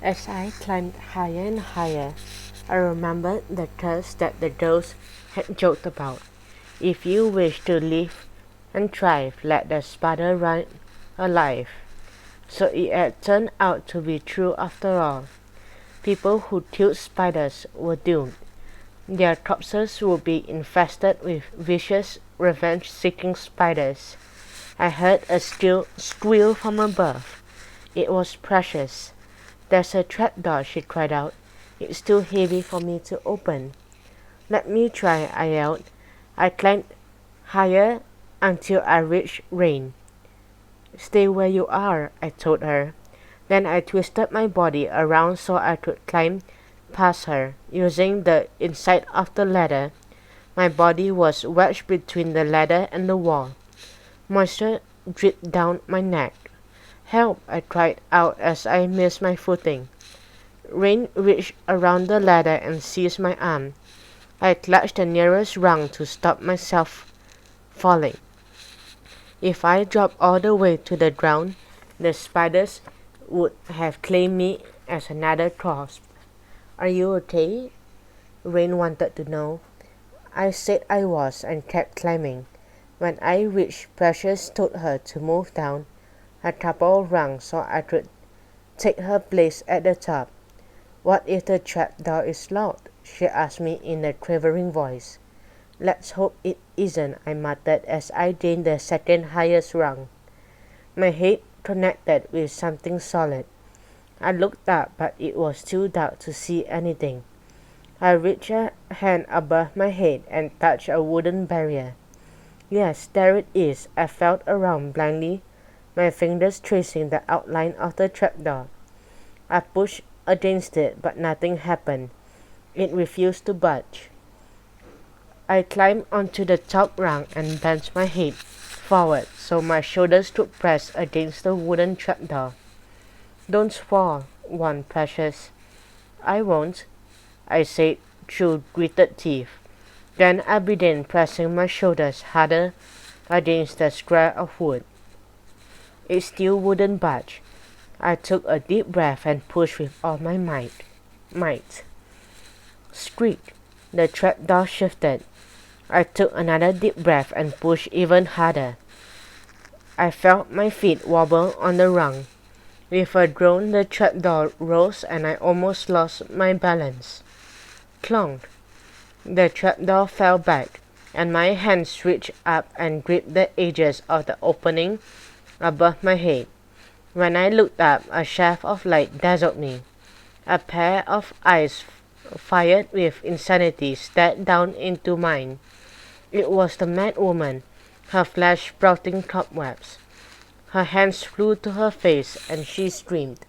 As I climbed higher and higher, I remembered the curse that the ghost had joked about. If you wish to live and thrive, let the spider run alive. So it had turned out to be true after all. People who killed spiders were doomed. Their corpses would be infested with vicious, revenge-seeking spiders. I heard a squeal from above. It was Precious. "There's a trapdoor," she cried out. "It's too heavy for me to open." "Let me try," I yelled. I climbed higher until I reached Rain. "Stay where you are," I told her. Then I twisted my body around so I could climb past her, using the inside of the ladder. My body was wedged between the ladder and the wall. Moisture dripped down my neck. "Help!" I cried out as I missed my footing. Rain reached around the ladder and seized my arm. I clutched the nearest rung to stop myself falling. If I dropped all the way to the ground, the spiders would have claimed me as another corpse. "Are you okay?" Rain wanted to know. I said I was and kept climbing. When I reached, Precious told her to move down a couple rungs so I could take her place at the top. "What if the trapdoor is locked?" she asked me in a quivering voice. "Let's hope it isn't," I muttered as I gained the second highest rung. My head connected with something solid. I looked up, but it was too dark to see anything. I reached a hand above my head and touched a wooden barrier. Yes, there it is. I felt around blindly, my fingers tracing the outline of the trapdoor. I pushed against it, but nothing happened. It refused to budge. I climbed onto the top rung and bent my head forward so my shoulders could press against the wooden trapdoor. "Don't fall," warned Precious. "I won't," I said through gritted teeth. Then I began pressing my shoulders harder against the square of wood. It still wouldn't budge. I took a deep breath and pushed with all my might. Squeak! The trapdoor shifted. I took another deep breath and pushed even harder. I felt my feet wobble on the rung. With a groan, the trapdoor rose and I almost lost my balance. Clunk! The trapdoor fell back, and my hands reached up and gripped the edges of the opening above my head. When I looked up, a shaft of light dazzled me. A pair of eyes fired with insanity stared down into mine. It was the mad woman, her flesh sprouting cobwebs. Her hands flew to her face, and she screamed.